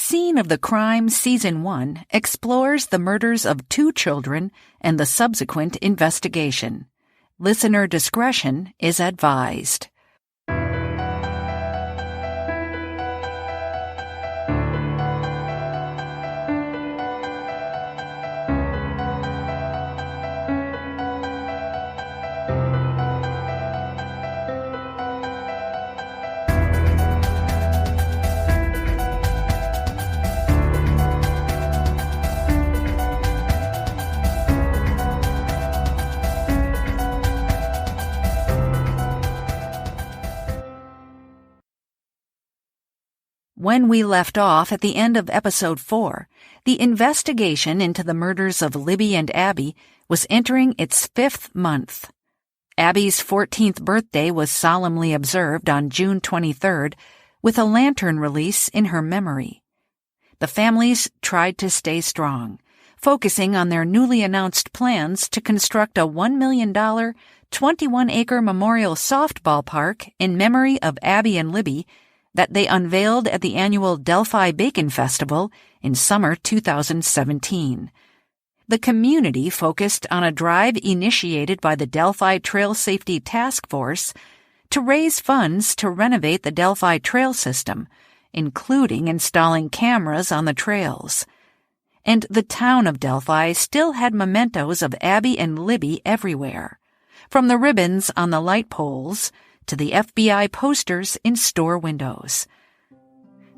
Scene of the Crime Season 1 explores the murders of 2 children and the subsequent investigation. Listener discretion is advised. When we left off at the end of Episode 4, the investigation into the murders of Libby and Abby was entering its 5th month. Abby's 14th birthday was solemnly observed on June 23rd, with a lantern release in her memory. The families tried to stay strong, focusing on their newly announced plans to construct a $1 million, 21-acre memorial softball park in memory of Abby and Libby that they unveiled at the annual Delphi Bacon Festival in summer 2017. The community focused on a drive initiated by the Delphi Trail Safety Task Force to raise funds to renovate the Delphi trail system, including installing cameras on the trails. And the town of Delphi still had mementos of Abby and Libby everywhere, from the ribbons on the light poles to the FBI posters in store windows.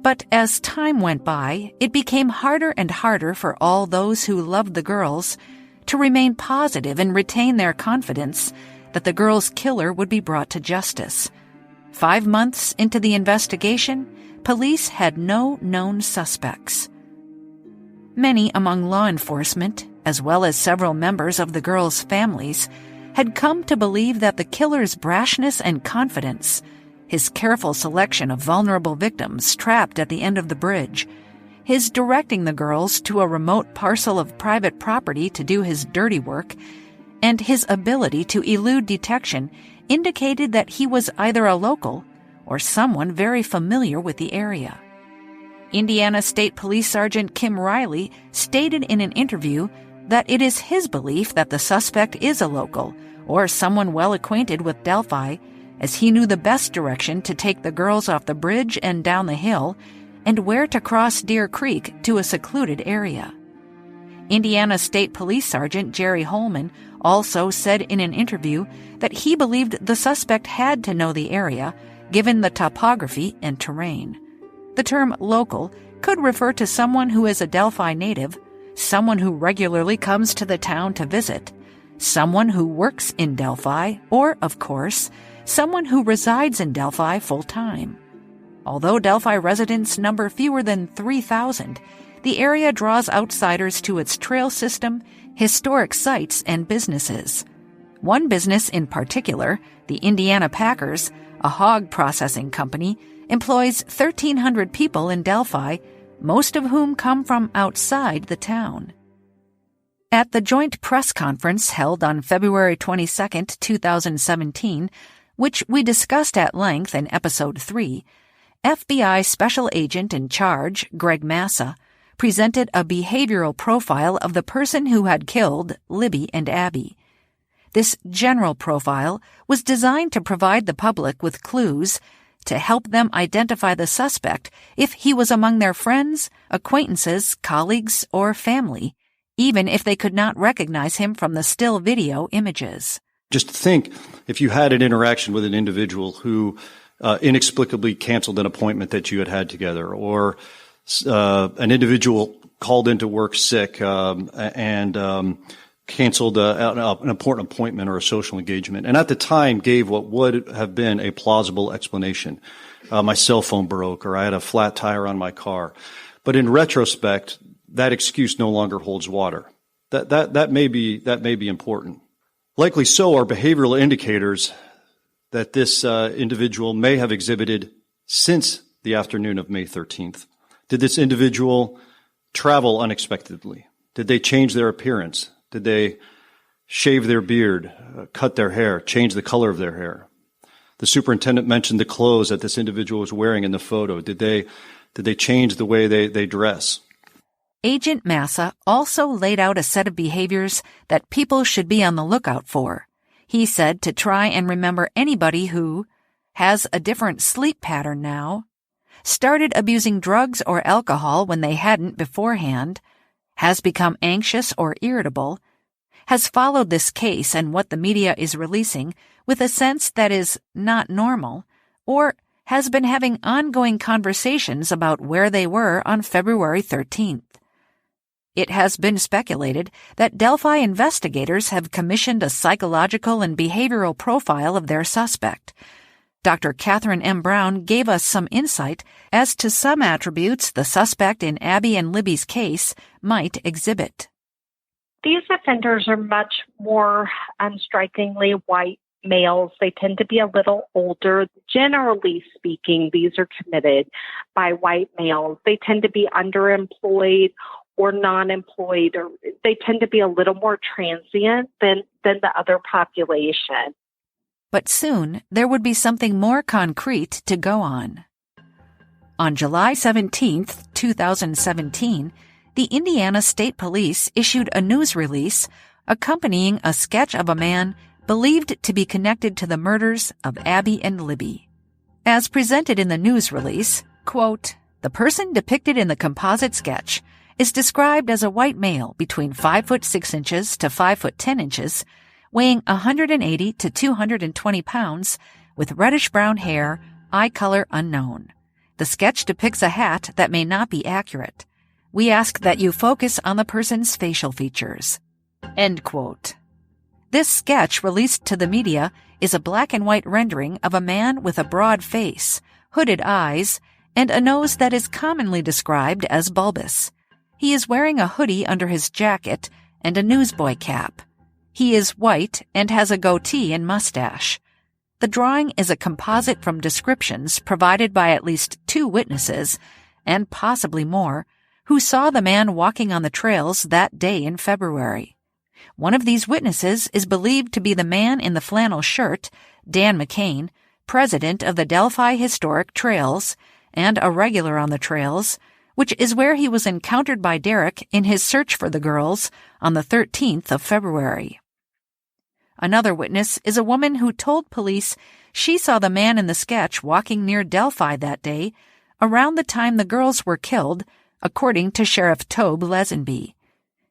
But as time went by, it became harder and harder for all those who loved the girls to remain positive and retain their confidence that the girls' killer would be brought to justice. 5 months into the investigation, police had no known suspects. Many among law enforcement, as well as several members of the girls' families, had come to believe that the killer's brashness and confidence, his careful selection of vulnerable victims trapped at the end of the bridge, his directing the girls to a remote parcel of private property to do his dirty work, and his ability to elude detection indicated that he was either a local or someone very familiar with the area. Indiana State Police Sergeant Kim Riley stated in an interview that it is his belief that the suspect is a local or someone well acquainted with Delphi, as he knew the best direction to take the girls off the bridge and down the hill and where to cross Deer Creek to a secluded area. Indiana State Police Sergeant Jerry Holman also said in an interview that he believed the suspect had to know the area, given the topography and terrain. The term local could refer to someone who is a Delphi native, someone who regularly comes to the town to visit, someone who works in Delphi, or, of course, someone who resides in Delphi full-time. Although Delphi residents number fewer than 3,000, the area draws outsiders to its trail system, historic sites, and businesses. One business in particular, the Indiana Packers, a hog processing company, employs 1,300 people in Delphi, most of whom come from outside the town. At the joint press conference held on February 22, 2017, which we discussed at length in Episode 3, FBI Special Agent in Charge, Greg Massa, presented a behavioral profile of the person who had killed Libby and Abby. This general profile was designed to provide the public with clues to help them identify the suspect if he was among their friends, acquaintances, colleagues, or family, even if they could not recognize him from the still video images. Just think if you had an interaction with an individual who inexplicably canceled an appointment that you had had together, or an individual called into work sick and canceled an important appointment or a social engagement, and at the time gave what would have been a plausible explanation. My cell phone broke, or I had a flat tire on my car. But in retrospect, that excuse no longer holds water. That may be important. Likely so are behavioral indicators that this individual may have exhibited since the afternoon of May 13th. Did this individual travel unexpectedly? Did they change their appearance? Did they shave their beard, cut their hair, change the color of their hair? The superintendent mentioned the clothes that this individual was wearing in the photo. Did they Did they change the way they dress? Agent Massa also laid out a set of behaviors that people should be on the lookout for. He said to try and remember anybody who has a different sleep pattern now, started abusing drugs or alcohol when they hadn't beforehand, has become anxious or irritable, has followed this case and what the media is releasing with a sense that is not normal, or has been having ongoing conversations about where they were on February 13th. It has been speculated that Delphi investigators have commissioned a psychological and behavioral profile of their suspect. Dr. Katherine M. Brown gave us some insight as to some attributes the suspect in Abby and Libby's case might exhibit. These offenders are much more strikingly white males. They tend to be a little older. Generally speaking, these are committed by white males. They tend to be underemployed or non-employed, or they tend to be a little more transient than the other population. But soon, there would be something more concrete to go on. On July 17, 2017, the Indiana State Police issued a news release accompanying a sketch of a man believed to be connected to the murders of Abby and Libby. As presented in the news release, quote, "The person depicted in the composite sketch is described as a white male between 5 foot 6 inches to 5 foot 10 inches, weighing 180 to 220 pounds, with reddish-brown hair, eye color unknown. The sketch depicts a hat that may not be accurate. We ask that you focus on the person's facial features." End quote. This sketch released to the media is a black and white rendering of a man with a broad face, hooded eyes, and a nose that is commonly described as bulbous. He is wearing a hoodie under his jacket and a newsboy cap. He is white and has a goatee and mustache. The drawing is a composite from descriptions provided by at least 2 witnesses, and possibly more, who saw the man walking on the trails that day in February. One of these witnesses is believed to be the man in the flannel shirt, Dan McCain, president of the Delphi Historic Trails, and a regular on the trails, which is where he was encountered by Derek in his search for the girls on the 13th of February. Another witness is a woman who told police she saw the man in the sketch walking near Delphi that day around the time the girls were killed, according to Sheriff Tobe Lesenby.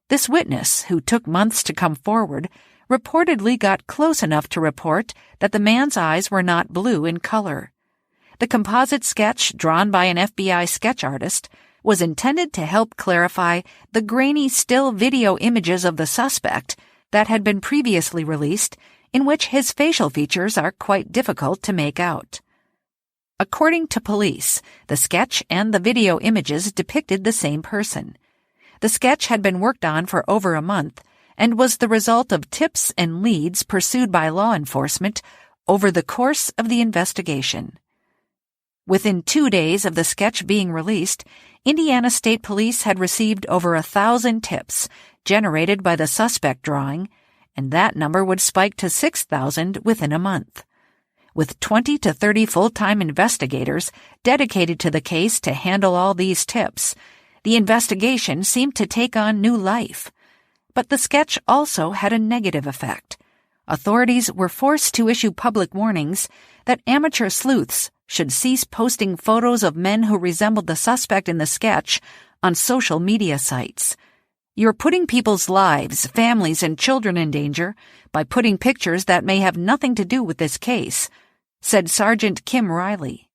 This witness, who took months to come forward, reportedly got close enough to report that the man's eyes were not blue in color. The composite sketch, drawn by an FBI sketch artist, was intended to help clarify the grainy still video images of the suspect that had been previously released, in which his facial features are quite difficult to make out. According to police, the sketch and the video images depicted the same person. The sketch had been worked on for over a month and was the result of tips and leads pursued by law enforcement over the course of the investigation. Within 2 days of the sketch being released, Indiana State Police had received over 1,000 tips generated by the suspect drawing, and that number would spike to 6,000 within a month. With 20 to 30 full-time investigators dedicated to the case to handle all these tips, the investigation seemed to take on new life. But the sketch also had a negative effect. Authorities were forced to issue public warnings that amateur sleuths should cease posting photos of men who resembled the suspect in the sketch on social media sites. You're putting people's lives, families, and children in danger by putting pictures that may have nothing to do with this case, said Sergeant Kim Riley.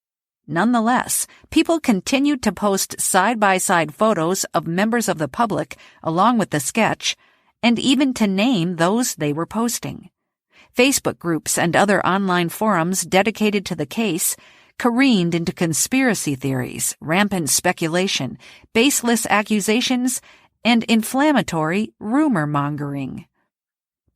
Nonetheless, people continued to post side-by-side photos of members of the public along with the sketch, and even to name those they were posting. Facebook groups and other online forums dedicated to the case careened into conspiracy theories, rampant speculation, baseless accusations, and inflammatory rumor-mongering.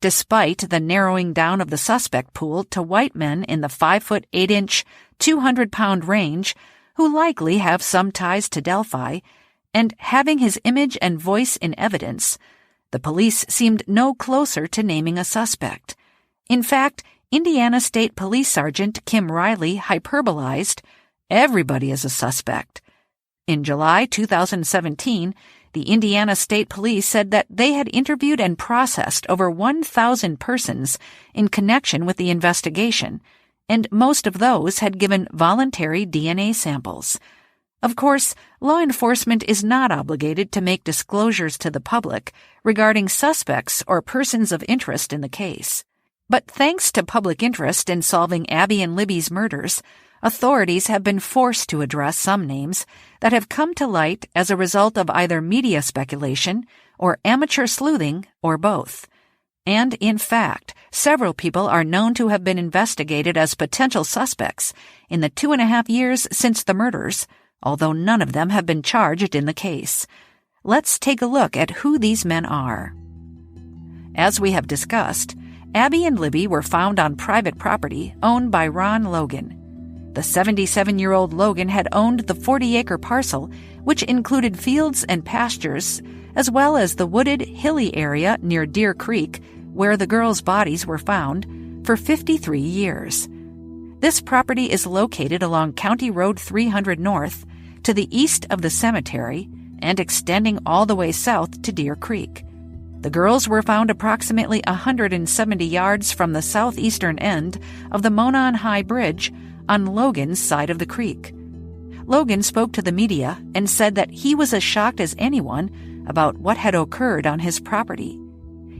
Despite the narrowing down of the suspect pool to white men in the 5 foot 8 inch, 200-pound range who likely have some ties to Delphi, and having his image and voice in evidence, the police seemed no closer to naming a suspect. In fact, Indiana State Police Sergeant Kim Riley hyperbolized, "Everybody is a suspect." In July 2017, the Indiana State Police said that they had interviewed and processed over 1,000 persons in connection with the investigation, and most of those had given voluntary DNA samples. Of course, law enforcement is not obligated to make disclosures to the public regarding suspects or persons of interest in the case. But thanks to public interest in solving Abby and Libby's murders, authorities have been forced to address some names that have come to light as a result of either media speculation or amateur sleuthing or both. And, in fact, several people are known to have been investigated as potential suspects in the 2.5 years since the murders, although none of them have been charged in the case. Let's take a look at who these men are. As we have discussed, Abby and Libby were found on private property owned by Ron Logan. The 77-year-old Logan had owned the 40-acre parcel, which included fields and pastures, as well as the wooded, hilly area near Deer Creek, where the girls' bodies were found, for 53 years. This property is located along County Road 300 North, to the east of the cemetery, and extending all the way south to Deer Creek. The girls were found approximately 170 yards from the southeastern end of the Monon High Bridge on Logan's side of the creek. Logan spoke to the media and said that he was as shocked as anyone about what had occurred on his property.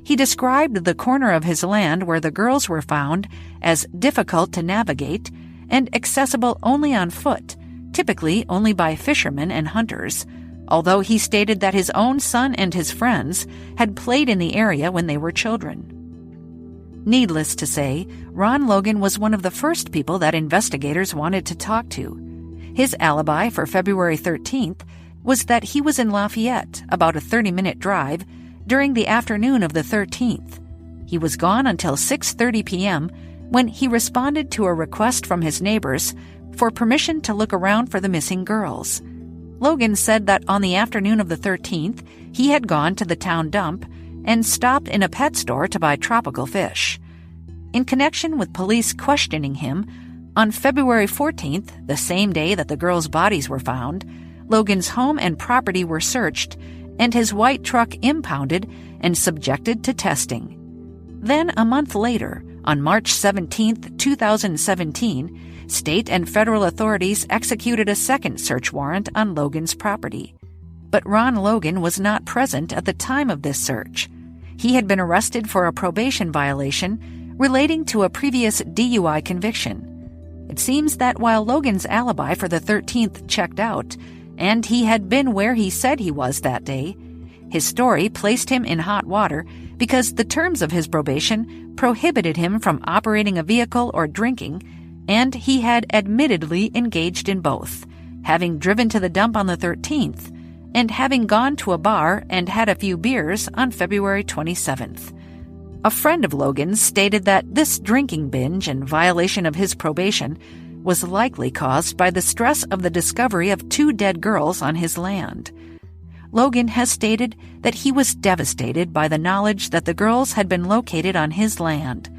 He described the corner of his land where the girls were found as difficult to navigate and accessible only on foot, typically only by fishermen and hunters, although he stated that his own son and his friends had played in the area when they were children. Needless to say, Ron Logan was one of the first people that investigators wanted to talk to. His alibi for February 13th was that he was in Lafayette, about a 30-minute drive, during the afternoon of the 13th. He was gone until 6:30 p.m. when he responded to a request from his neighbors for permission to look around for the missing girls. Logan said that on the afternoon of the 13th, he had gone to the town dump and stopped in a pet store to buy tropical fish. In connection with police questioning him, on February 14th, the same day that the girls' bodies were found, Logan's home and property were searched and his white truck impounded and subjected to testing. Then, a month later, on March 17, 2017, state and federal authorities executed a second search warrant on Logan's property. But Ron Logan was not present at the time of this search. He had been arrested for a probation violation relating to a previous DUI conviction. It seems that while Logan's alibi for the 13th checked out, and he had been where he said he was that day, his story placed him in hot water because the terms of his probation prohibited him from operating a vehicle or drinking, and he had admittedly engaged in both, having driven to the dump on the 13th and having gone to a bar and had a few beers on February 27th. A friend of Logan's stated that this drinking binge and violation of his probation was likely caused by the stress of the discovery of 2 dead girls on his land. Logan has stated that he was devastated by the knowledge that the girls had been located on his land.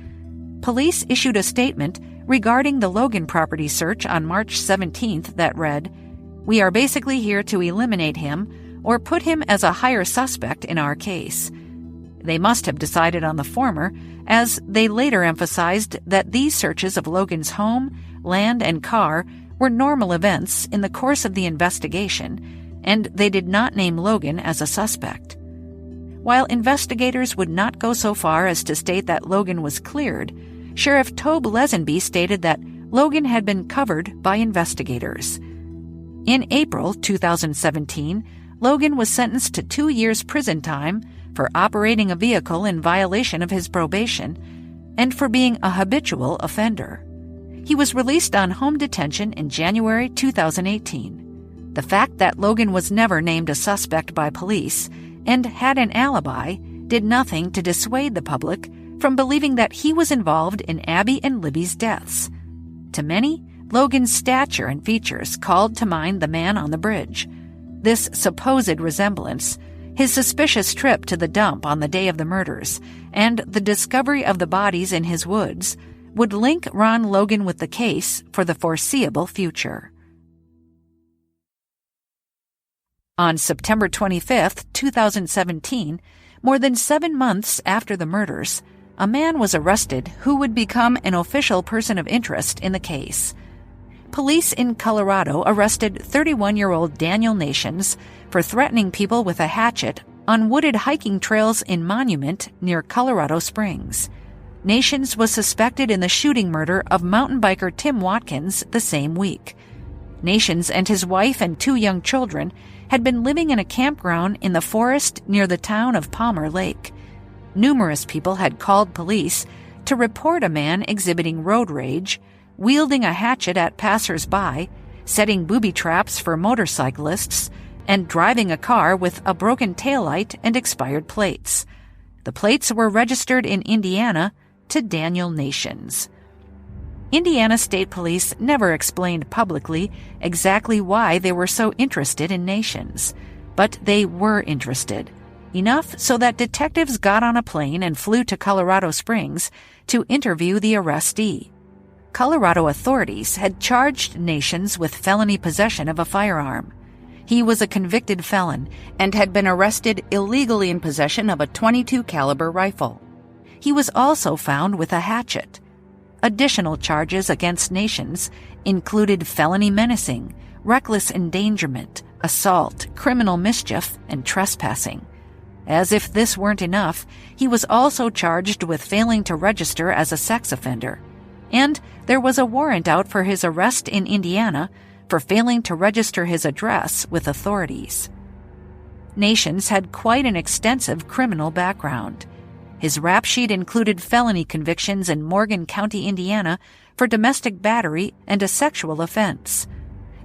Police issued a statement regarding the Logan property search on March 17th that read, "We are basically here to eliminate him or put him as a higher suspect in our case." They must have decided on the former, as they later emphasized that these searches of Logan's home, land, and car were normal events in the course of the investigation, and they did not name Logan as a suspect. While investigators would not go so far as to state that Logan was cleared, Sheriff Tobe Lesenby stated that Logan had been covered by investigators. In April 2017, Logan was sentenced to 2 years prison time for operating a vehicle in violation of his probation and for being a habitual offender. He was released on home detention in January 2018. The fact that Logan was never named a suspect by police and had an alibi did nothing to dissuade the public from believing that he was involved in Abby and Libby's deaths. To many, Logan's stature and features called to mind the man on the bridge. This supposed resemblance, his suspicious trip to the dump on the day of the murders, and the discovery of the bodies in his woods would link Ron Logan with the case for the foreseeable future. On September 25, 2017, more than 7 months after the murders, a man was arrested who would become an official person of interest in the case. Police in Colorado arrested 31-year-old Daniel Nations for threatening people with a hatchet on wooded hiking trails in Monument near Colorado Springs. Nations was suspected in the shooting murder of mountain biker Tim Watkins the same week. Nations and his wife and 2 young children had been living in a campground in the forest near the town of Palmer Lake. Numerous people had called police to report a man exhibiting road rage, wielding a hatchet at passers-by, setting booby traps for motorcyclists, and driving a car with a broken taillight and expired plates. The plates were registered in Indiana to Daniel Nations. Indiana State Police never explained publicly exactly why they were so interested in Nations, but they were interested, enough so that detectives got on a plane and flew to Colorado Springs to interview the arrestee. Colorado authorities had charged Nations with felony possession of a firearm. He was a convicted felon and had been arrested illegally in possession of a .22 caliber rifle. He was also found with a hatchet. Additional charges against Nations included felony menacing, reckless endangerment, assault, criminal mischief, and trespassing. As if this weren't enough, he was also charged with failing to register as a sex offender. And there was a warrant out for his arrest in Indiana for failing to register his address with authorities. Nations had quite an extensive criminal background. His rap sheet included felony convictions in Morgan County, Indiana, for domestic battery and a sexual offense.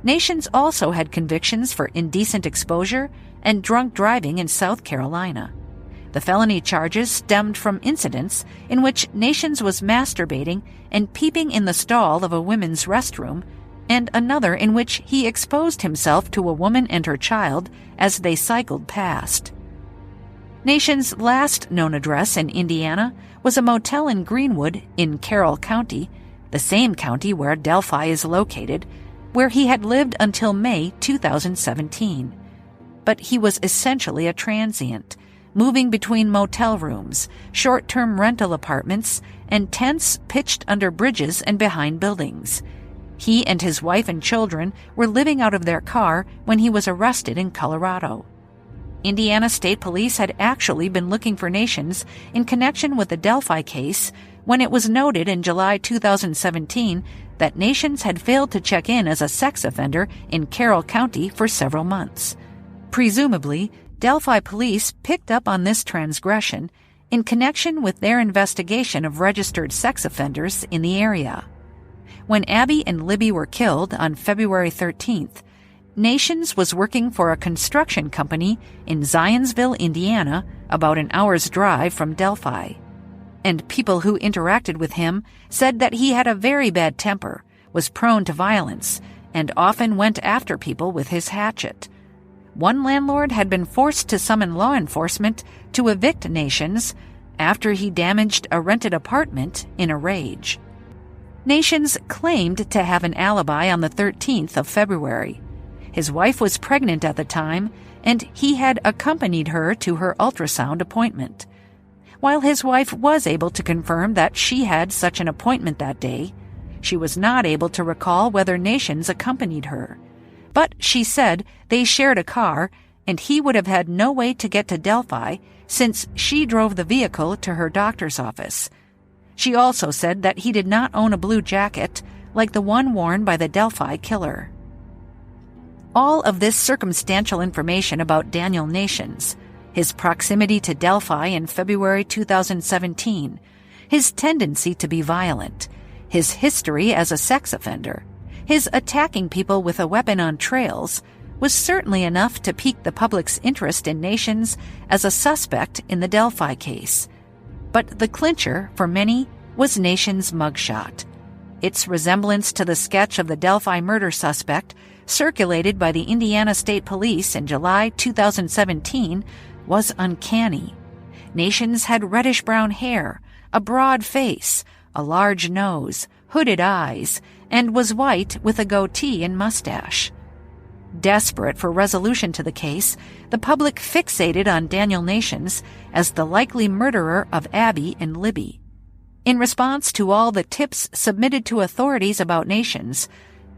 Nations also had convictions for indecent exposure and drunk driving in South Carolina. The felony charges stemmed from incidents in which Nations was masturbating and peeping in the stall of a women's restroom, and another in which he exposed himself to a woman and her child as they cycled past. Nations' last known address in Indiana was a motel in Greenwood in Carroll County, the same county where Delphi is located, where he had lived until May 2017. But he was essentially a transient, moving between motel rooms, short-term rental apartments, and tents pitched under bridges and behind buildings. He and his wife and children were living out of their car when he was arrested in Colorado. Indiana State Police had actually been looking for Nations in connection with the Delphi case when it was noted in July 2017 that Nations had failed to check in as a sex offender in Carroll County for several months. Presumably, Delphi police picked up on this transgression in connection with their investigation of registered sex offenders in the area. When Abby and Libby were killed on February 13th, Nations was working for a construction company in Zionsville, Indiana, about an hour's drive from Delphi. And people who interacted with him said that he had a very bad temper, was prone to violence, and often went after people with his hatchet. One landlord had been forced to summon law enforcement to evict Nations after he damaged a rented apartment in a rage. Nations claimed to have an alibi on the 13th of February. His wife was pregnant at the time, and he had accompanied her to her ultrasound appointment. While his wife was able to confirm that she had such an appointment that day, she was not able to recall whether Nations accompanied her. But she said they shared a car, and he would have had no way to get to Delphi since she drove the vehicle to her doctor's office. She also said that he did not own a blue jacket like the one worn by the Delphi killer. All of this circumstantial information about Daniel Nations, his proximity to Delphi in February 2017, his tendency to be violent, his history as a sex offender, his attacking people with a weapon on trails, was certainly enough to pique the public's interest in Nations as a suspect in the Delphi case. But the clincher, for many, was Nations' mugshot. Its resemblance to the sketch of the Delphi murder suspect circulated by the Indiana State Police in July 2017 was uncanny. Nations had reddish-brown hair, a broad face, a large nose, hooded eyes, and was white with a goatee and mustache. Desperate for resolution to the case, the public fixated on Daniel Nations as the likely murderer of Abby and Libby. In response to all the tips submitted to authorities about Nations,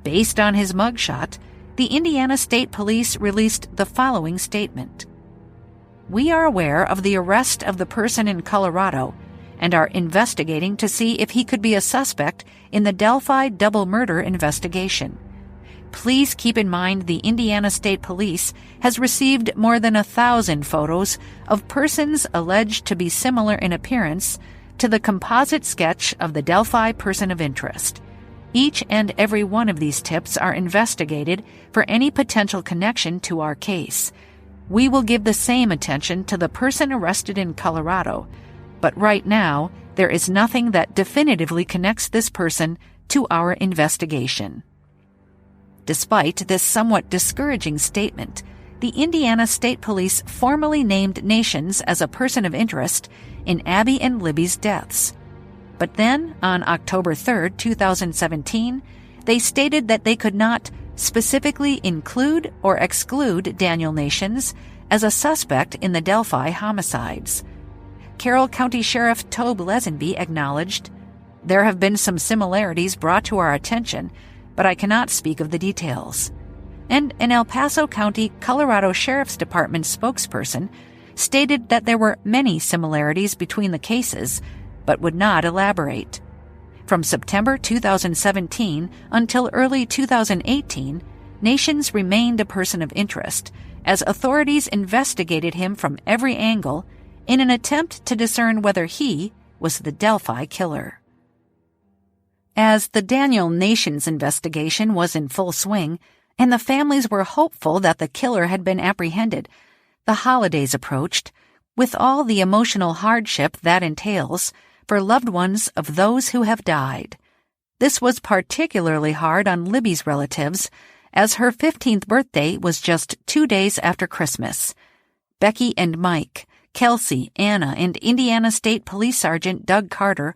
based on his mugshot, the Indiana State Police released the following statement. We are aware of the arrest of the person in Colorado and are investigating to see if he could be a suspect in the Delphi double murder investigation. Please keep in mind the Indiana State Police has received more than 1,000 photos of persons alleged to be similar in appearance to the composite sketch of the Delphi person of interest. Each and every one of these tips are investigated for any potential connection to our case. We will give the same attention to the person arrested in Colorado, but right now there is nothing that definitively connects this person to our investigation. Despite this somewhat discouraging statement, the Indiana State Police formally named Nations as a person of interest in Abby and Libby's deaths. But then, on October 3, 2017, they stated that they could not specifically include or exclude Daniel Nations as a suspect in the Delphi homicides. Carroll County Sheriff Tobe Lesenby acknowledged, "There have been some similarities brought to our attention, but I cannot speak of the details." And an El Paso County, Colorado Sheriff's Department spokesperson stated that there were many similarities between the cases, but would not elaborate. From September 2017 until early 2018, Nations remained a person of interest as authorities investigated him from every angle in an attempt to discern whether he was the Delphi killer. As the Daniel Nations investigation was in full swing, and the families were hopeful that the killer had been apprehended, the holidays approached, with all the emotional hardship that entails for loved ones of those who have died. This was particularly hard on Libby's relatives, as her 15th birthday was just 2 days after Christmas. Becky and Mike, Kelsi, Anna, and Indiana State Police Sergeant Doug Carter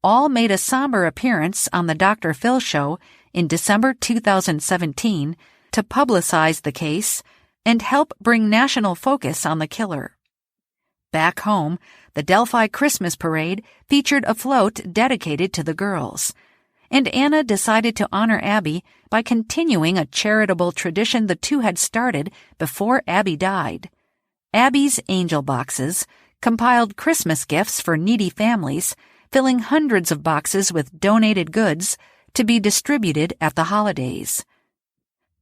all made a somber appearance on the Dr. Phil show in December 2017 to publicize the case and help bring national focus on the killer. Back home, the Delphi Christmas parade featured a float dedicated to the girls, and Anna decided to honor Abby by continuing a charitable tradition the two had started before Abby died. Abby's Angel Boxes compiled Christmas gifts for needy families, filling hundreds of boxes with donated goods to be distributed at the holidays.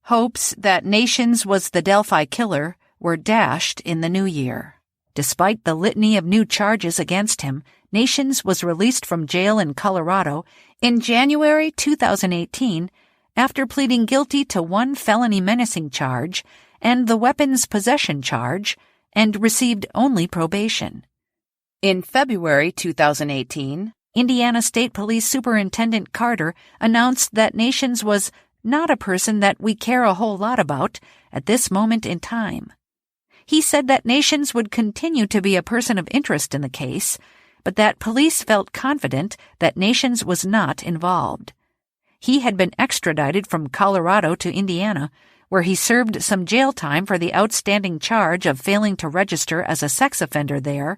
Hopes that Nations was the Delphi killer were dashed in the new year. Despite the litany of new charges against him, Nations was released from jail in Colorado in January 2018 after pleading guilty to one felony menacing charge and the weapons possession charge, and received only probation. In February 2018, Indiana State Police Superintendent Carter announced that Nations was not a person that we care a whole lot about at this moment in time. He said that Nations would continue to be a person of interest in the case, but that police felt confident that Nations was not involved. He had been extradited from Colorado to Indiana, where he served some jail time for the outstanding charge of failing to register as a sex offender there,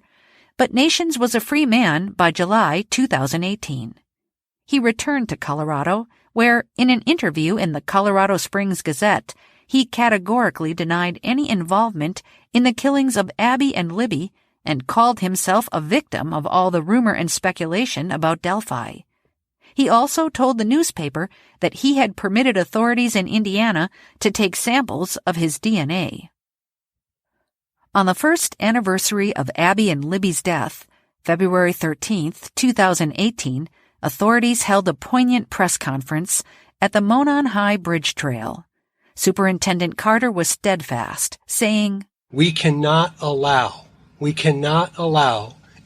but Nations was a free man by July 2018. He returned to Colorado, where, in an interview in the Colorado Springs Gazette, he categorically denied any involvement in the killings of Abby and Libby and called himself a victim of all the rumor and speculation about Delphi. He also told the newspaper that he had permitted authorities in Indiana to take samples of his DNA. On the first anniversary of Abby and Libby's death, February 13, 2018, authorities held a poignant press conference at the Monon High Bridge Trail. Superintendent Carter was steadfast, saying, We cannot allow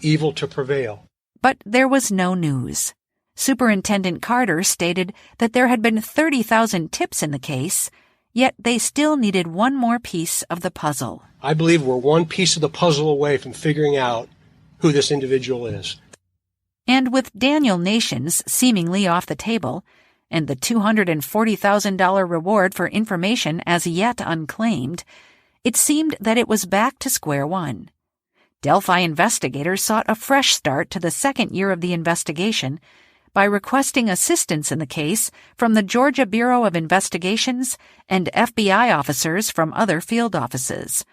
evil to prevail. But there was no news. Superintendent Carter stated that there had been 30,000 tips in the case, yet they still needed one more piece of the puzzle. I believe we're one piece of the puzzle away from figuring out who this individual is. And with Daniel Nations seemingly off the table, and the $240,000 reward for information as yet unclaimed, it seemed that it was back to square one. Delphi investigators sought a fresh start to the second year of the investigation by requesting assistance in the case from the Georgia Bureau of Investigations and FBI officers from other field offices.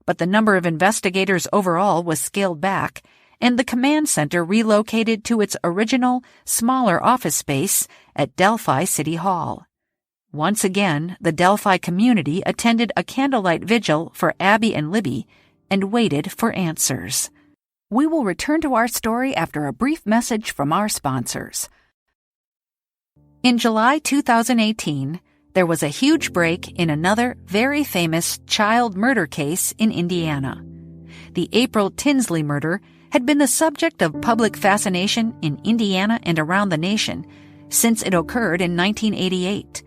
But the number of investigators overall was scaled back, and the command center relocated to its original, smaller office space at Delphi City Hall. Once again, the Delphi community attended a candlelight vigil for Abby and Libby and waited for answers. We will return to our story after a brief message from our sponsors. In July 2018, there was a huge break in another very famous child murder case in Indiana. The April Tinsley murder had been the subject of public fascination in Indiana and around the nation since it occurred in 1988.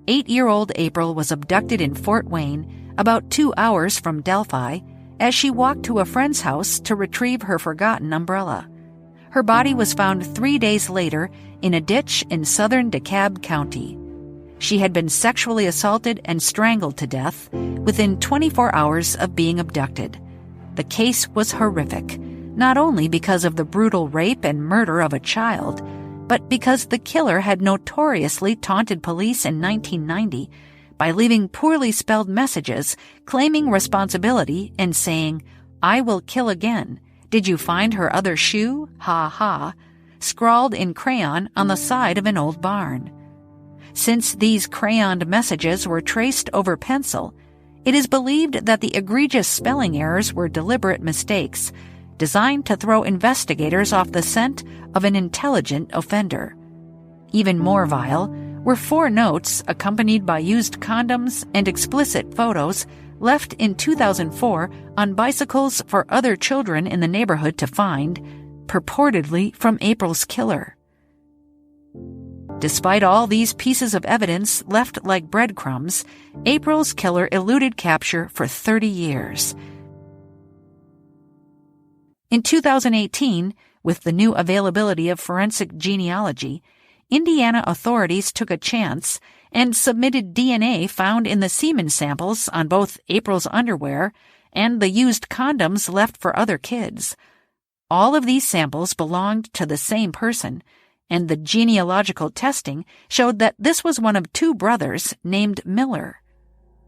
8-year-old April was abducted in Fort Wayne, about 2 hours from Delphi, as she walked to a friend's house to retrieve her forgotten umbrella. Her body was found 3 days later in a ditch in southern DeKalb County. She had been sexually assaulted and strangled to death within 24 hours of being abducted. The case was horrific, not only because of the brutal rape and murder of a child, but because the killer had notoriously taunted police in 1990 by leaving poorly spelled messages claiming responsibility and saying, "I will kill again. Did you find her other shoe? Ha ha," scrawled in crayon on the side of an old barn. Since these crayoned messages were traced over pencil, it is believed that the egregious spelling errors were deliberate mistakes designed to throw investigators off the scent of an intelligent offender. Even more vile were 4 notes accompanied by used condoms and explicit photos left in 2004 on bicycles for other children in the neighborhood to find, purportedly from April's killer. Despite all these pieces of evidence left like breadcrumbs, April's killer eluded capture for 30 years. In 2018, with the new availability of forensic genealogy, Indiana authorities took a chance and submitted DNA found in the semen samples on both April's underwear and the used condoms left for other kids. All of these samples belonged to the same person, and the genealogical testing showed that this was one of 2 brothers named Miller.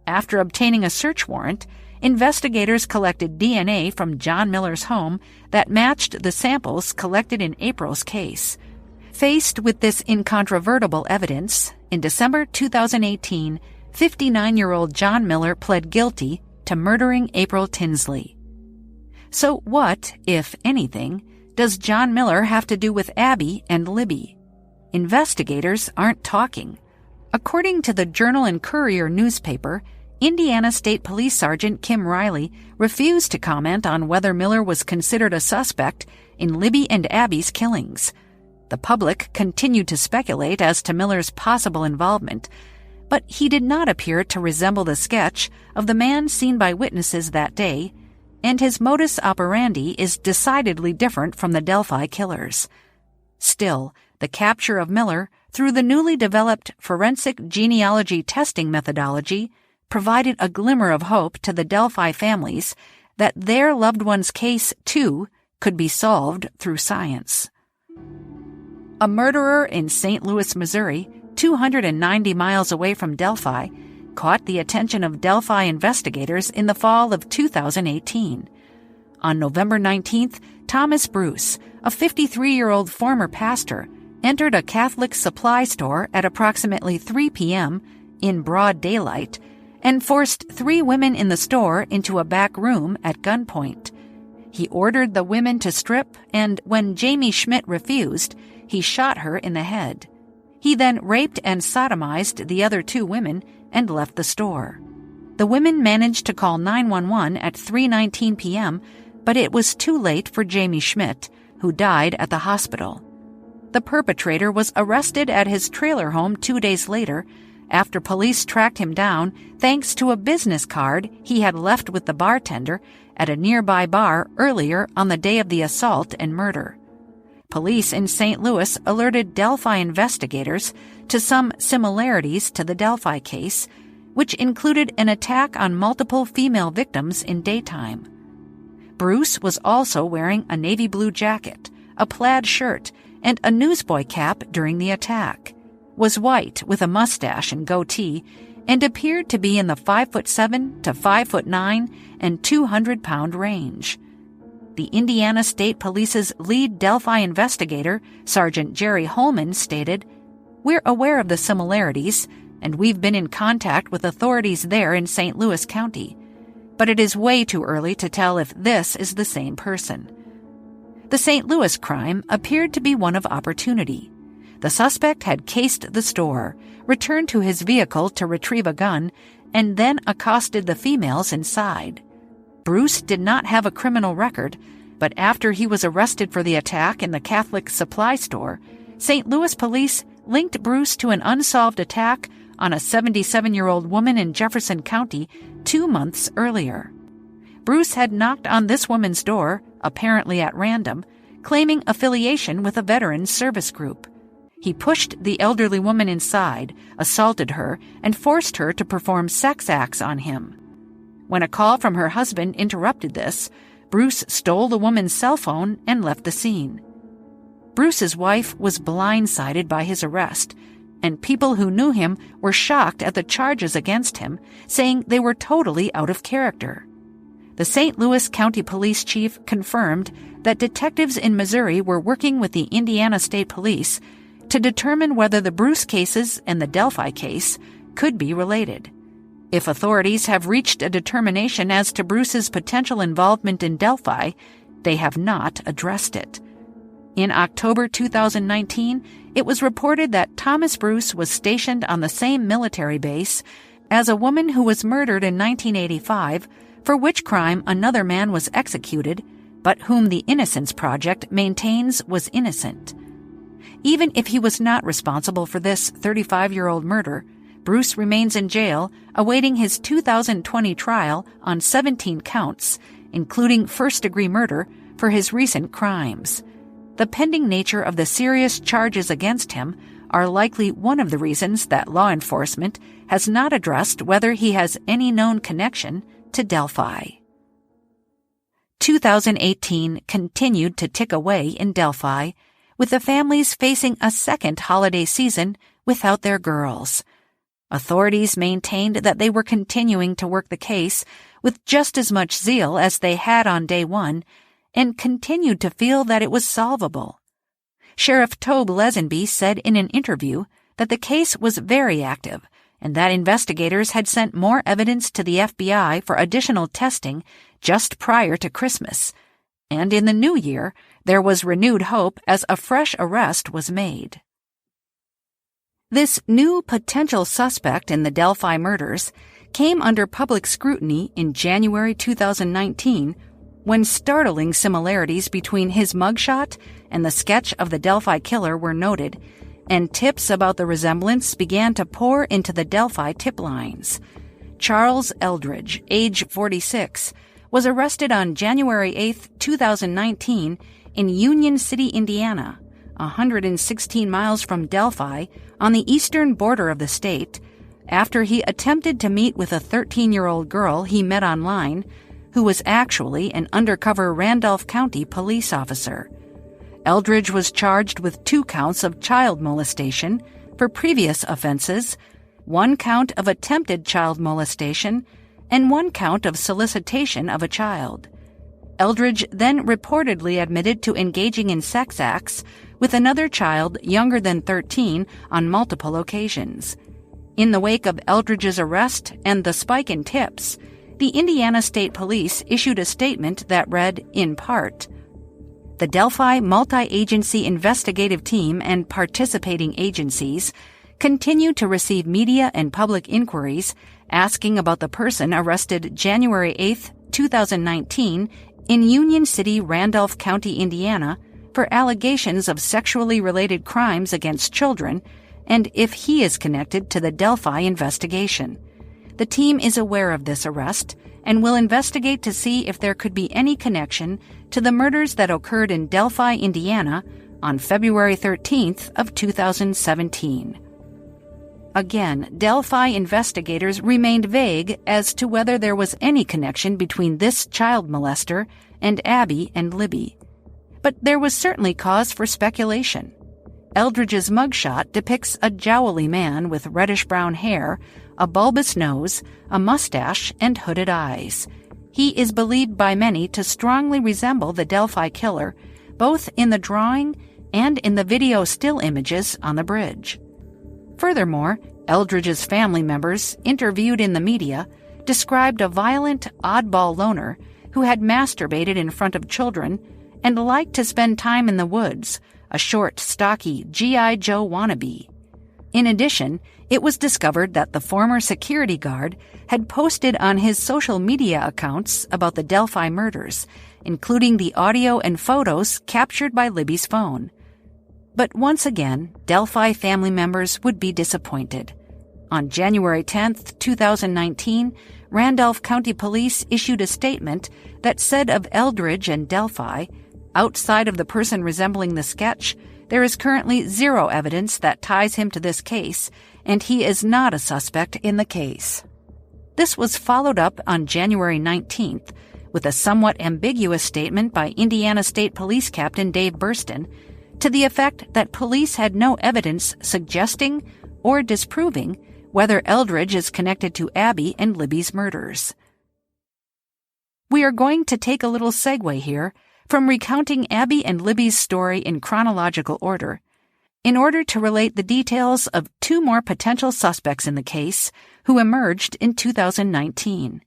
After obtaining a search warrant, investigators collected DNA from John Miller's home that matched the samples collected in April's case. Faced with this incontrovertible evidence, in December 2018, 59-year-old John Miller pled guilty to murdering April Tinsley. So what, if anything, does John Miller have to do with Abby and Libby? Investigators aren't talking. According to the Journal and Courier newspaper, Indiana State Police Sergeant Kim Riley refused to comment on whether Miller was considered a suspect in Libby and Abby's killings. The public continued to speculate as to Miller's possible involvement, but he did not appear to resemble the sketch of the man seen by witnesses that day, and his modus operandi is decidedly different from the Delphi killers. Still, the capture of Miller through the newly developed forensic genealogy testing methodology provided a glimmer of hope to the Delphi families that their loved one's case, too, could be solved through science. A murderer in St. Louis, Missouri, 290 miles away from Delphi, caught the attention of Delphi investigators in the fall of 2018. On November 19th, Thomas Bruce, a 53-year-old former pastor, entered a Catholic supply store at approximately 3 p.m. in broad daylight and forced 3 women in the store into a back room at gunpoint. He ordered the women to strip, and when Jamie Schmidt refused, he shot her in the head. He then raped and sodomized the other 2 women and left the store. The women managed to call 911 at 3:19 p.m., but it was too late for Jamie Schmidt, who died at the hospital. The perpetrator was arrested at his trailer home 2 days later after police tracked him down thanks to a business card he had left with the bartender at a nearby bar earlier on the day of the assault and murder. police in St. Louis alerted Delphi investigators to some similarities to the Delphi case, which included an attack on multiple female victims in daytime. Bruce was also wearing a navy blue jacket, a plaid shirt, and a newsboy cap during the attack, was white with a mustache and goatee, and appeared to be in the 5'7" to 5'9" and 200-pound range. The Indiana State Police's lead Delphi investigator, Sergeant Jerry Holman, stated, "We're aware of the similarities, and we've been in contact with authorities there in St. Louis County. But it is way too early to tell if this is the same person." The St. Louis crime appeared to be one of opportunity. The suspect had cased the store, returned to his vehicle to retrieve a gun, and then accosted the females inside. Bruce did not have a criminal record, but after he was arrested for the attack in the Catholic supply store, St. Louis police linked Bruce to an unsolved attack on a 77-year-old woman in Jefferson County 2 months earlier. Bruce had knocked on this woman's door, apparently at random, claiming affiliation with a veterans service group. He pushed the elderly woman inside, assaulted her, and forced her to perform sex acts on him. When a call from her husband interrupted this, Bruce stole the woman's cell phone and left the scene. Bruce's wife was blindsided by his arrest, and people who knew him were shocked at the charges against him, saying they were totally out of character. The St. Louis County Police Chief confirmed that detectives in Missouri were working with the Indiana State Police to determine whether the Bruce cases and the Delphi case could be related. If authorities have reached a determination as to Bruce's potential involvement in Delphi, they have not addressed it. In October 2019, it was reported that Thomas Bruce was stationed on the same military base as a woman who was murdered in 1985, for which crime another man was executed, but whom the Innocence Project maintains was innocent. Even if he was not responsible for this 35-year-old murder, Bruce remains in jail awaiting his 2020 trial on 17 counts, including first-degree murder, for his recent crimes. The pending nature of the serious charges against him are likely one of the reasons that law enforcement has not addressed whether he has any known connection to Delphi. 2018 continued to tick away in Delphi, with the families facing a second holiday season without their girls. Authorities maintained that they were continuing to work the case with just as much zeal as they had on day one, and continued to feel that it was solvable. Sheriff Tobe Lesenby said in an interview that the case was very active and that investigators had sent more evidence to the FBI for additional testing just prior to Christmas. And in the new year, there was renewed hope as a fresh arrest was made. This new potential suspect in the Delphi murders came under public scrutiny in January 2019 when startling similarities between his mugshot and the sketch of the Delphi killer were noted, and tips about the resemblance began to pour into the Delphi tip lines. Charles Eldridge, age 46, was arrested on January 8, 2019 in Union City, Indiana, 116 miles from Delphi on the eastern border of the state, after he attempted to meet with a 13-year-old girl he met online, who was actually an undercover Randolph County police officer. Eldridge was charged with 2 counts of child molestation for previous offenses, 1 count of attempted child molestation, and 1 count of solicitation of a child. Eldridge then reportedly admitted to engaging in sex acts with another child younger than 13 on multiple occasions. In the wake of Eldridge's arrest and the spike in tips, the Indiana State Police issued a statement that read, in part, "The Delphi Multi-Agency Investigative Team and participating agencies continue to receive media and public inquiries asking about the person arrested January 8, 2019 in Union City, Randolph County, Indiana, for allegations of sexually related crimes against children and if he is connected to the Delphi investigation. The team is aware of this arrest and will investigate to see if there could be any connection to the murders that occurred in Delphi, Indiana, on February 13th of 2017. Again, Delphi investigators remained vague as to whether there was any connection between this child molester and Abby and Libby. But there was certainly cause for speculation. Eldridge's mugshot depicts a jowly man with reddish-brown hair, a bulbous nose, a mustache, and hooded eyes. He is believed by many to strongly resemble the Delphi killer, both in the drawing and in the video still images on the bridge. Furthermore, Eldridge's family members, interviewed in the media, described a violent, oddball loner who had masturbated in front of children and liked to spend time in the woods, a short, stocky G.I. Joe wannabe. In addition, it was discovered that the former security guard had posted on his social media accounts about the Delphi murders, including the audio and photos captured by Libby's phone. But once again, Delphi family members would be disappointed. On January 10, 2019, Randolph County Police issued a statement that said of Eldridge and Delphi, outside of the person resembling the sketch, there is currently zero evidence that ties him to this case, and he is not a suspect in the case. This was followed up on January 19th with a somewhat ambiguous statement by Indiana State Police Captain Dave Burston, to the effect that police had no evidence suggesting or disproving whether Eldridge is connected to Abby and Libby's murders. We are going to take a little segue here from recounting Abby and Libby's story in chronological order, in order to relate the details of two more potential suspects in the case who emerged in 2019.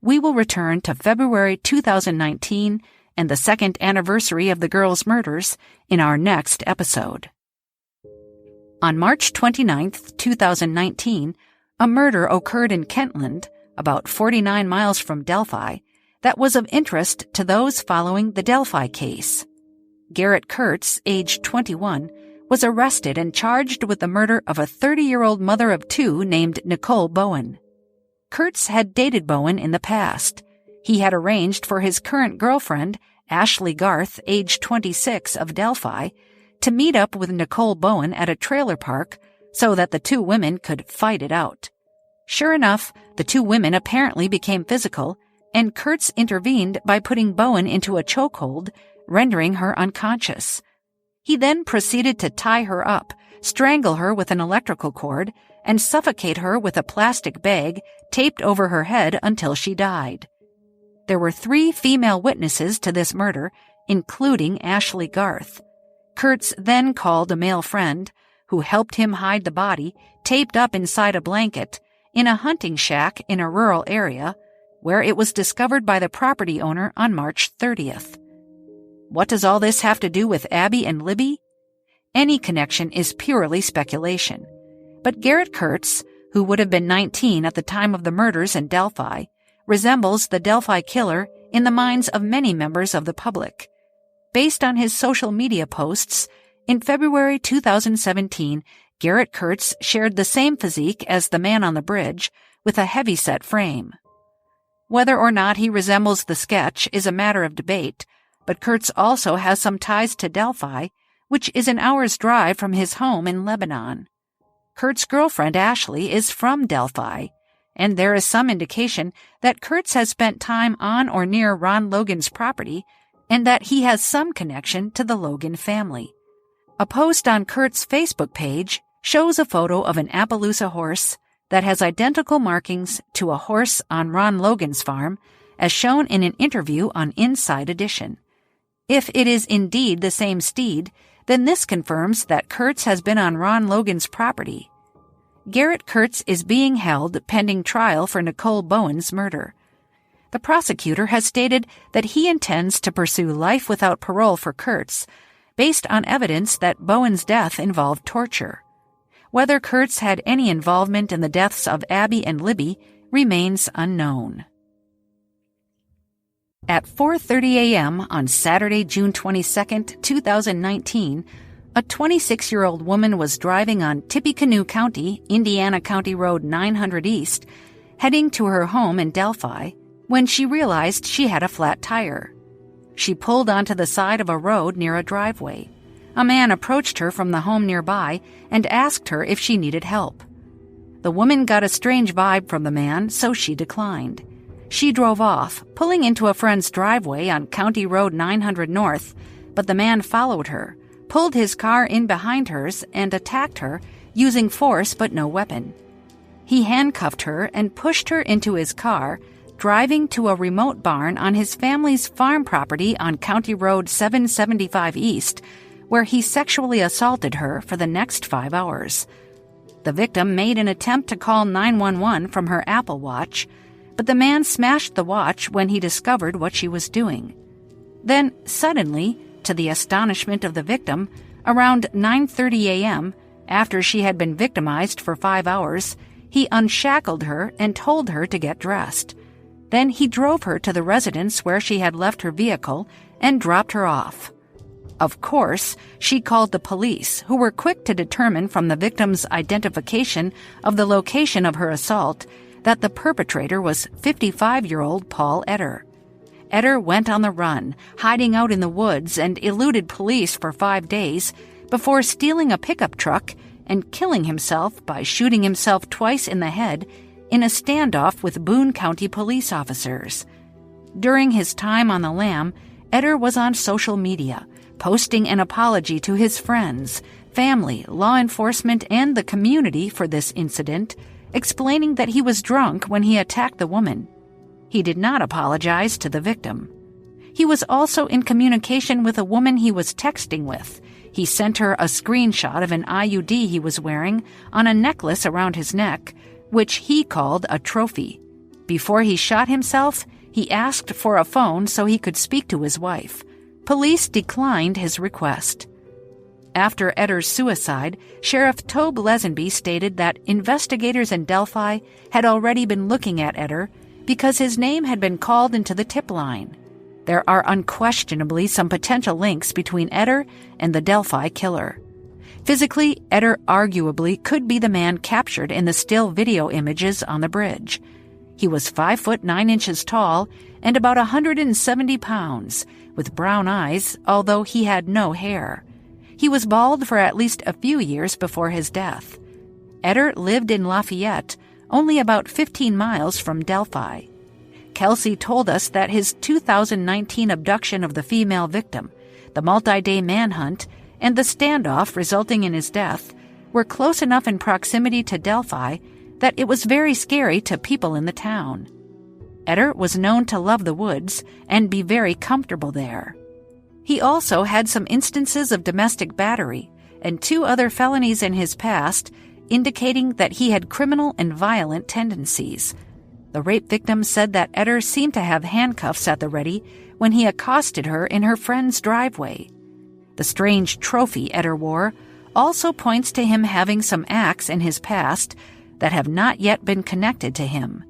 We will return to February 2019 and the second anniversary of the girls' murders in our next episode. On March 29, 2019, a murder occurred in Kentland, about 49 miles from Delphi, that was of interest to those following the Delphi case. Garrett Kurtz, age 21, was arrested and charged with the murder of a 30-year-old mother of two named Nicole Bowen. Kurtz had dated Bowen in the past. He had arranged for his current girlfriend, Ashley Garth, age 26, of Delphi, to meet up with Nicole Bowen at a trailer park so that the two women could fight it out. Sure enough, the two women apparently became physical, and Kurtz intervened by putting Bowen into a chokehold, rendering her unconscious. He then proceeded to tie her up, strangle her with an electrical cord, and suffocate her with a plastic bag taped over her head until she died. There were 3 female witnesses to this murder, including Ashley Garth. Kurtz then called a male friend, who helped him hide the body, taped up inside a blanket, in a hunting shack in a rural area, where it was discovered by the property owner on March 30th. What does all this have to do with Abby and Libby? Any connection is purely speculation. But Garrett Kurtz, who would have been 19 at the time of the murders in Delphi, resembles the Delphi killer in the minds of many members of the public. Based on his social media posts, in February 2017, Garrett Kurtz shared the same physique as the man on the bridge, with a heavy-set frame. Whether or not he resembles the sketch is a matter of debate, but Kurtz also has some ties to Delphi, which is an hour's drive from his home in Lebanon. Kurtz's girlfriend Ashley is from Delphi, and there is some indication that Kurtz has spent time on or near Ron Logan's property and that he has some connection to the Logan family. A post on Kurtz's Facebook page shows a photo of an Appaloosa horse that has identical markings to a horse on Ron Logan's farm, as shown in an interview on Inside Edition. If it is indeed the same steed, then this confirms that Kurtz has been on Ron Logan's property. Garrett Kurtz is being held pending trial for Nicole Bowen's murder. The prosecutor has stated that he intends to pursue life without parole for Kurtz, based on evidence that Bowen's death involved torture. Whether Kurtz had any involvement in the deaths of Abby and Libby remains unknown. At 4:30 a.m. on Saturday, June 22, 2019, a 26-year-old woman was driving on Tippecanoe County, Indiana County Road 900 East, heading to her home in Delphi, when she realized she had a flat tire. She pulled onto the side of a road near a driveway. A man approached her from the home nearby and asked her if she needed help. The woman got a strange vibe from the man, so she declined. She drove off, pulling into a friend's driveway on County Road 900 North, but the man followed her, pulled his car in behind hers, and attacked her, using force but no weapon. He handcuffed her and pushed her into his car, driving to a remote barn on his family's farm property on County Road 775 East, where he sexually assaulted her for the next 5 hours. The victim made an attempt to call 911 from her Apple Watch, but the man smashed the watch when he discovered what she was doing. Then, suddenly, to the astonishment of the victim, around 9:30 a.m., after she had been victimized for 5 hours, he unshackled her and told her to get dressed. Then he drove her to the residence where she had left her vehicle and dropped her off. Of course, she called the police, who were quick to determine from the victim's identification of the location of her assault that the perpetrator was 55-year-old Paul Etter. Etter went on the run, hiding out in the woods, and eluded police for 5 days before stealing a pickup truck and killing himself by shooting himself twice in the head in a standoff with Boone County police officers. During his time on the lam, Etter was on social media, posting an apology to his friends, family, law enforcement, and the community for this incident, explaining that he was drunk when he attacked the woman. He did not apologize to the victim. He was also in communication with a woman he was texting with. He sent her a screenshot of an IUD he was wearing on a necklace around his neck, which he called a trophy. Before he shot himself, he asked for a phone so he could speak to his wife. Police declined his request. After Etter's suicide, Sheriff Tobe Lesenby stated that investigators in Delphi had already been looking at Etter because his name had been called into the tip line. There are unquestionably some potential links between Etter and the Delphi killer. Physically, Etter arguably could be the man captured in the still video images on the bridge. He was 5 foot 9 inches tall and about 170 pounds, with brown eyes, although he had no hair. He was bald for at least a few years before his death. Etter lived in Lafayette, only about 15 miles from Delphi. Kelsi told us that his 2019 abduction of the female victim, the multi-day manhunt, and the standoff resulting in his death were close enough in proximity to Delphi that it was very scary to people in the town. Etter was known to love the woods and be very comfortable there. He also had some instances of domestic battery and 2 other felonies in his past, indicating that he had criminal and violent tendencies. The rape victim said that Etter seemed to have handcuffs at the ready when he accosted her in her friend's driveway. The strange trophy Etter wore also points to him having some acts in his past that have not yet been connected to him.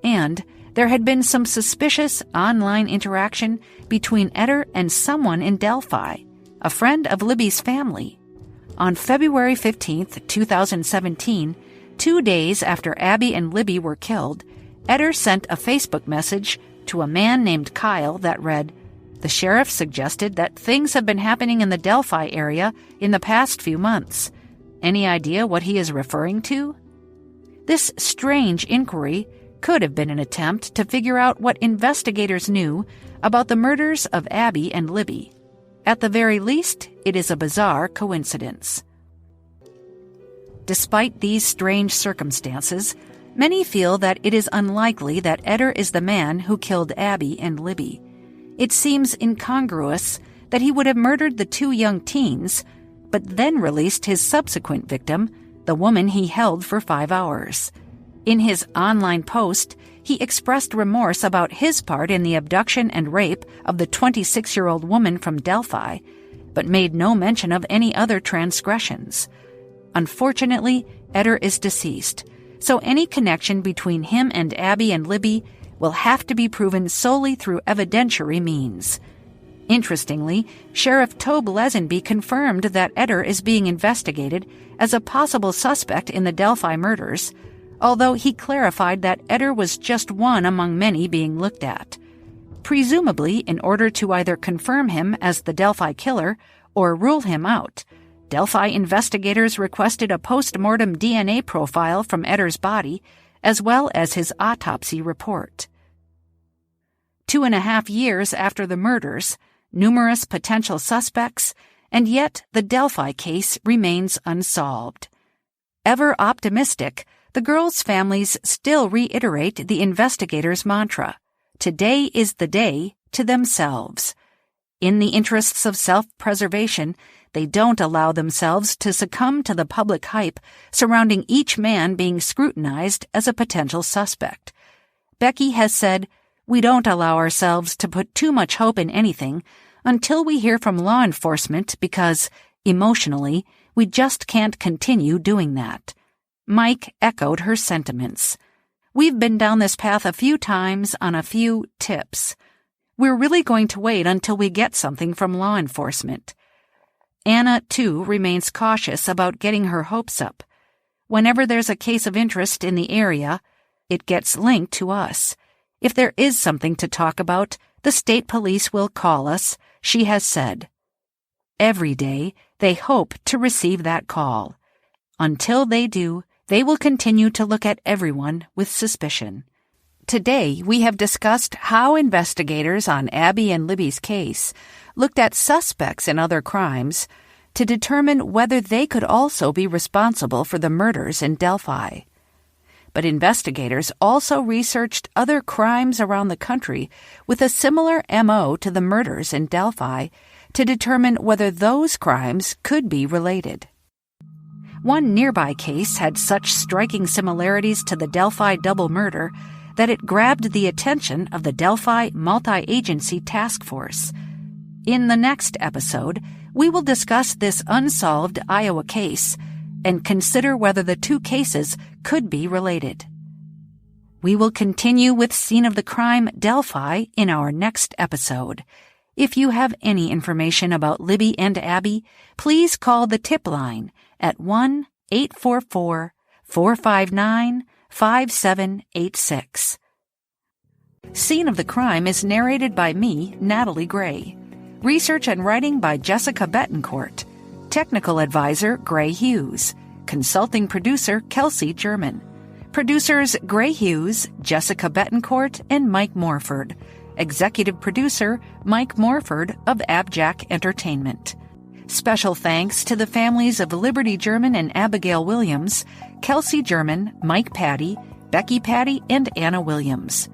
And there had been some suspicious online interaction between Etter and someone in Delphi, a friend of Libby's family. On February 15, 2017, 2 days after Abby and Libby were killed, Etter sent a Facebook message to a man named Kyle that read, "The sheriff suggested that things have been happening in the Delphi area in the past few months. Any idea what he is referring to?" This strange inquiry could have been an attempt to figure out what investigators knew about the murders of Abby and Libby. At the very least, it is a bizarre coincidence. Despite these strange circumstances, many feel that it is unlikely that Etter is the man who killed Abby and Libby. It seems incongruous that he would have murdered the 2 young teens, but then released his subsequent victim, the woman he held for 5 hours. In his online post, he expressed remorse about his part in the abduction and rape of the 26-year-old woman from Delphi, but made no mention of any other transgressions. Unfortunately, Etter is deceased, so any connection between him and Abby and Libby will have to be proven solely through evidentiary means. Interestingly, Sheriff Tobe Lesenby confirmed that Etter is being investigated as a possible suspect in the Delphi murders, although he clarified that Etter was just one among many being looked at. Presumably in order to either confirm him as the Delphi killer or rule him out, Delphi investigators requested a post-mortem DNA profile from Etter's body, as well as his autopsy report. 2.5 years after the murders, numerous potential suspects, and yet the Delphi case remains unsolved. Ever optimistic, the girls' families still reiterate the investigators' mantra, "Today is the day," to themselves. In the interests of self-preservation, they don't allow themselves to succumb to the public hype surrounding each man being scrutinized as a potential suspect. Becky has said, "We don't allow ourselves to put too much hope in anything until we hear from law enforcement because, emotionally, we just can't continue doing that." Mike echoed her sentiments. "We've been down this path a few times on a few tips. We're really going to wait until we get something from law enforcement." Anna, too, remains cautious about getting her hopes up. Whenever there's a case of interest in the area, it gets linked to us. If there is something to talk about, the state police will call us, she has said. Every day, they hope to receive that call. Until they do, they will continue to look at everyone with suspicion. Today, we have discussed how investigators on Abby and Libby's case looked at suspects in other crimes to determine whether they could also be responsible for the murders in Delphi. But investigators also researched other crimes around the country with a similar MO to the murders in Delphi to determine whether those crimes could be related. One nearby case had such striking similarities to the Delphi double murder that it grabbed the attention of the Delphi Multi-Agency Task Force. In the next episode, we will discuss this unsolved Iowa case and consider whether the two cases could be related. We will continue with Scene of the Crime Delphi in our next episode. If you have any information about Libby and Abby, please call the tip line at 1-844-459-5786. Scene of the Crime is narrated by me, Natalie Gray. Research and writing by Jessica Bettencourt. Technical advisor Gray Hughes. Consulting producer Kelsi German. Producers Gray Hughes, Jessica Bettencourt, and Mike Morford. Executive producer Mike Morford of AbJack Entertainment. Special thanks to the families of Liberty German and Abigail Williams, Kelsi German, Mike Patty, Becky Patty, and Anna Williams.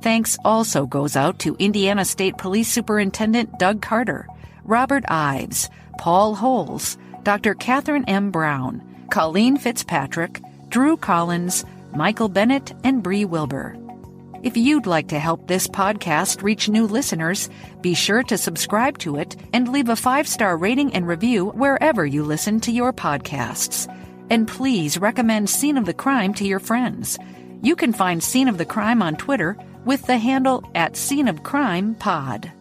Thanks also goes out to Indiana State Police Superintendent Doug Carter, Robert Ives, Paul Holes, Dr. Katherine M. Brown, Colleen Fitzpatrick, Drew Collins, Michael Bennett, and Bree Wilber. If you'd like to help this podcast reach new listeners, be sure to subscribe to it and leave a 5-star rating and review wherever you listen to your podcasts. And please recommend Scene of the Crime to your friends. You can find Scene of the Crime on Twitter with the handle @SceneOfCrimePod.